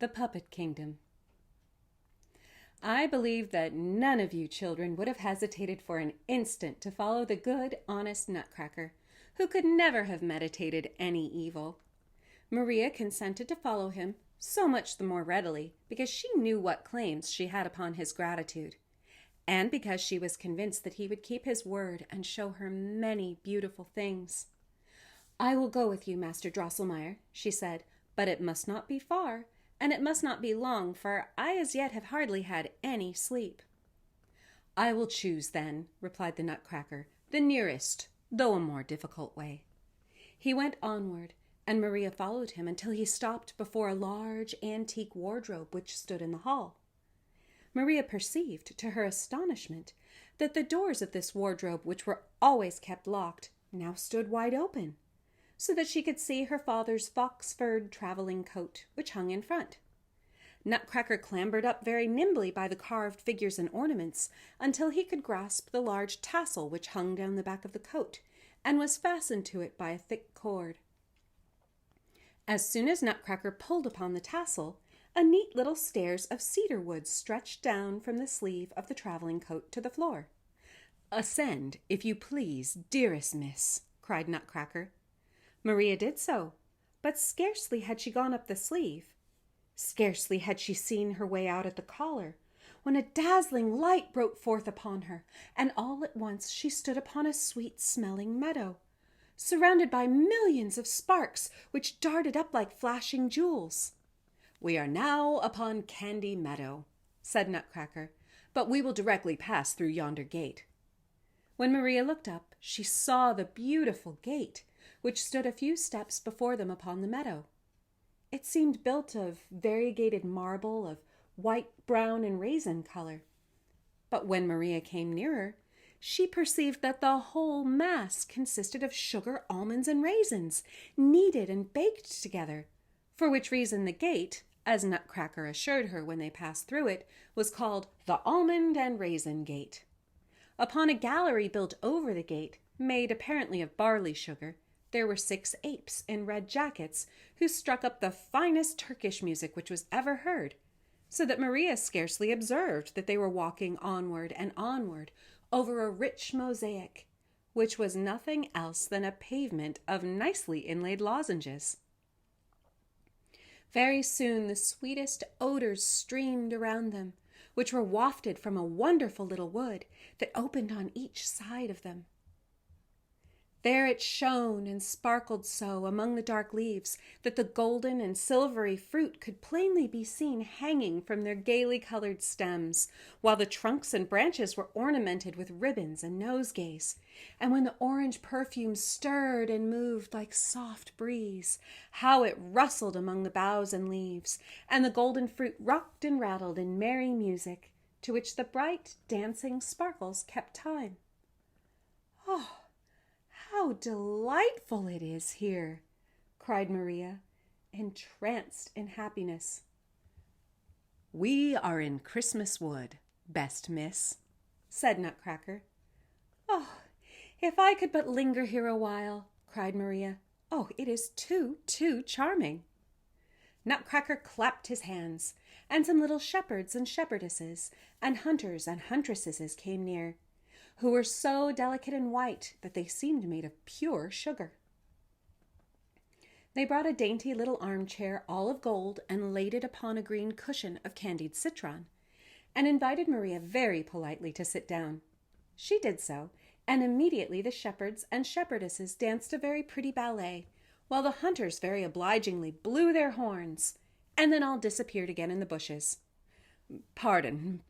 The Puppet Kingdom. I believe that none of you children would have hesitated for an instant to follow the good, honest Nutcracker, who could never have meditated any evil. Maria consented to follow him, so much the more readily because she knew what claims she had upon his gratitude, and because she was convinced that he would keep his word and show her many beautiful things. "I will go with you, Master Drosselmeyer," she said, "but it must not be far, and it must not be long, for I as yet have hardly had any sleep." "I will choose, then," replied the Nutcracker, "the nearest, though a more difficult way." He went onward, and Maria followed him until he stopped before a large antique wardrobe which stood in the hall. Maria perceived, to her astonishment, that the doors of this wardrobe, which were always kept locked, now stood wide open, so that she could see her father's fox-furred traveling coat, which hung in front. Nutcracker clambered up very nimbly by the carved figures and ornaments until he could grasp the large tassel which hung down the back of the coat and was fastened to it by a thick cord. As soon as Nutcracker pulled upon the tassel, a neat little stairs of cedar wood stretched down from the sleeve of the traveling coat to the floor. "Ascend, if you please, dearest miss," cried Nutcracker. Maria did so, but scarcely had she gone up the sleeve, scarcely had she seen her way out at the collar, when a dazzling light broke forth upon her, and all at once she stood upon a sweet-smelling meadow, surrounded by millions of sparks which darted up like flashing jewels. "We are now upon Candy Meadow," said Nutcracker, "but we will directly pass through yonder gate." When Maria looked up, she saw the beautiful gate, which stood a few steps before them upon the meadow. It seemed built of variegated marble of white, brown, and raisin color. But when Maria came nearer, she perceived that the whole mass consisted of sugar, almonds, and raisins, kneaded and baked together, for which reason the gate, as Nutcracker assured her when they passed through it, was called the Almond and Raisin Gate. Upon a gallery built over the gate, made apparently of barley sugar, there were 6 apes in red jackets who struck up the finest Turkish music which was ever heard, so that Maria scarcely observed that they were walking onward and onward over a rich mosaic, which was nothing else than a pavement of nicely inlaid lozenges. Very soon the sweetest odors streamed around them, which were wafted from a wonderful little wood that opened on each side of them. There it shone and sparkled so among the dark leaves that the golden and silvery fruit could plainly be seen hanging from their gaily colored stems, while the trunks and branches were ornamented with ribbons and nosegays. And when the orange perfume stirred and moved like soft breeze, how it rustled among the boughs and leaves, and the golden fruit rocked and rattled in merry music, to which the bright, dancing sparkles kept time. "Oh, how delightful it is here!" cried Maria, entranced in happiness. "We are in Christmas Wood, best miss," said Nutcracker. "Oh, if I could but linger here a while!" cried Maria. "Oh, it is too charming!" Nutcracker clapped his hands, and some little shepherds and shepherdesses, and hunters and huntresses came near, who were so delicate and white that they seemed made of pure sugar. They brought a dainty little armchair all of gold and laid it upon a green cushion of candied citron, and invited Maria very politely to sit down. She did so, and immediately the shepherds and shepherdesses danced a very pretty ballet, while the hunters very obligingly blew their horns, and then all disappeared again in the bushes. Pardon,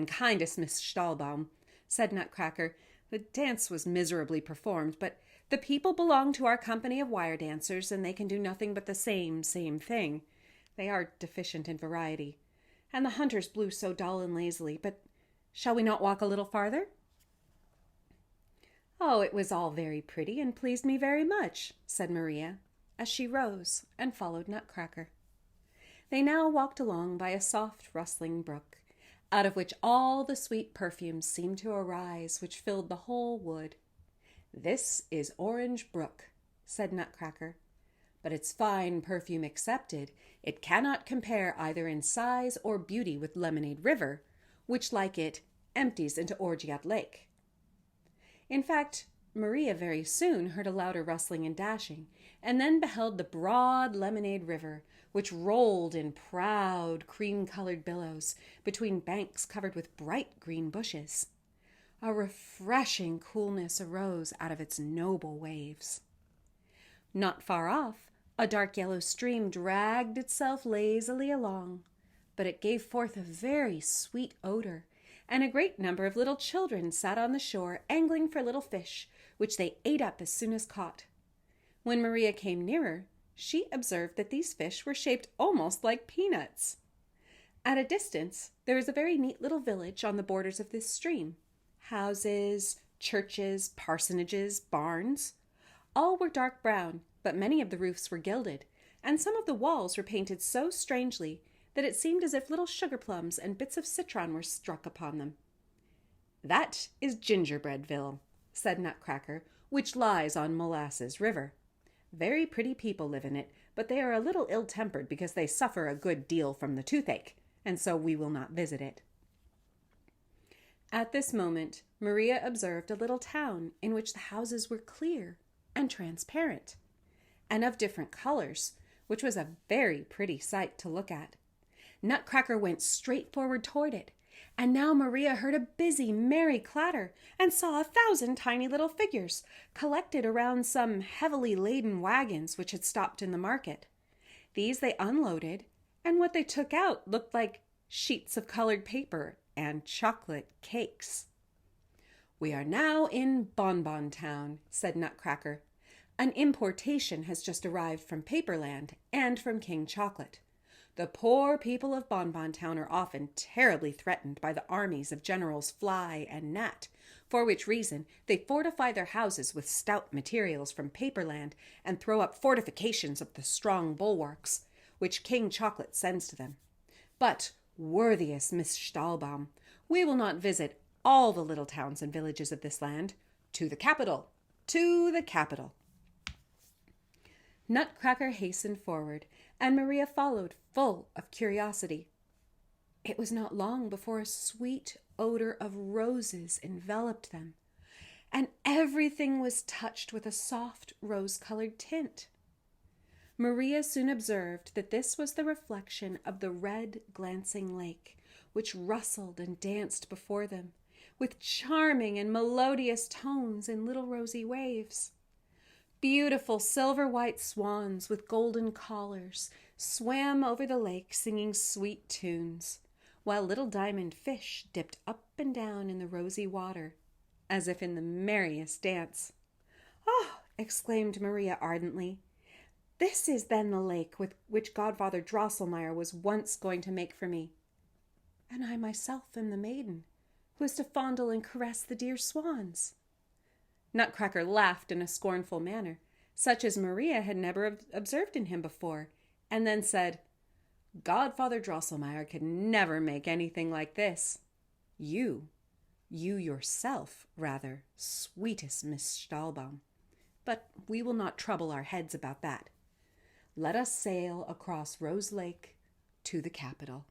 kindest Miss Stahlbaum," said Nutcracker. "The dance was miserably performed, but the people belong to our company of wire dancers, and they can do nothing but the same thing. They are deficient in variety. And the hunters blew so dull and lazily. But shall we not walk a little farther?" "Oh, it was all very pretty and pleased me very much," said Maria, as she rose and followed Nutcracker. They now walked along by a soft rustling brook, out of which all the sweet perfumes seemed to arise which filled the whole wood. "This is Orange Brook," said Nutcracker, but its fine perfume accepted, it cannot compare either in size or beauty with Lemonade River, which, like it, empties into Orgeat Lake. In fact, Maria very soon heard a louder rustling and dashing, and then beheld the broad Lemonade River, which rolled in proud cream-colored billows between banks covered with bright green bushes. A refreshing coolness arose out of its noble waves. Not far off, a dark yellow stream dragged itself lazily along, but it gave forth a very sweet odor, and a great number of little children sat on the shore angling for little fish, which they ate up as soon as caught. When Maria came nearer, she observed that these fish were shaped almost like peanuts. At a distance, there is a very neat little village on the borders of this stream. Houses, churches, parsonages, barns. All were dark brown, but many of the roofs were gilded, and some of the walls were painted so strangely that it seemed as if little sugar plums and bits of citron were struck upon them. "That is Gingerbreadville," said Nutcracker, "which lies on Molasses River. Very pretty people live in it, but they are a little ill-tempered because they suffer a good deal from the toothache, and so we will not visit it." At this moment, Maria observed a little town in which the houses were clear and transparent, and of different colors, which was a very pretty sight to look at. Nutcracker went straight forward toward it, and now Maria heard a busy, merry clatter and saw 1,000 tiny little figures collected around some heavily laden wagons which had stopped in the market. These they unloaded, and what they took out looked like sheets of colored paper and chocolate cakes. "We are now in Bonbon Town," said Nutcracker. "An importation has just arrived from Paperland and from King Chocolate. The poor people of Bonbon Town are often terribly threatened by the armies of Generals Fly and Gnat, for which reason they fortify their houses with stout materials from Paperland and throw up fortifications of the strong bulwarks, which King Chocolate sends to them. But, worthiest Miss Stahlbaum, we will not visit all the little towns and villages of this land. To the capital! To the capital!" Nutcracker hastened forward, and Maria followed, full of curiosity. It was not long before a sweet odor of roses enveloped them, and everything was touched with a soft rose-colored tint. Maria soon observed that this was the reflection of the red, glancing lake, which rustled and danced before them, with charming and melodious tones in little rosy waves. Beautiful silver-white swans with golden collars swam over the lake singing sweet tunes, while little diamond fish dipped up and down in the rosy water, as if in the merriest dance. "Oh!" exclaimed Maria ardently. "This is then the lake with which Godfather Drosselmeyer was once going to make for me. And I myself am the maiden who is to fondle and caress the dear swans." Nutcracker laughed in a scornful manner, such as Maria had never observed in him before, and then said, "Godfather Drosselmeyer could never make anything like this. You yourself, rather, sweetest Miss Stahlbaum. But we will not trouble our heads about that. Let us sail across Rose Lake to the capital."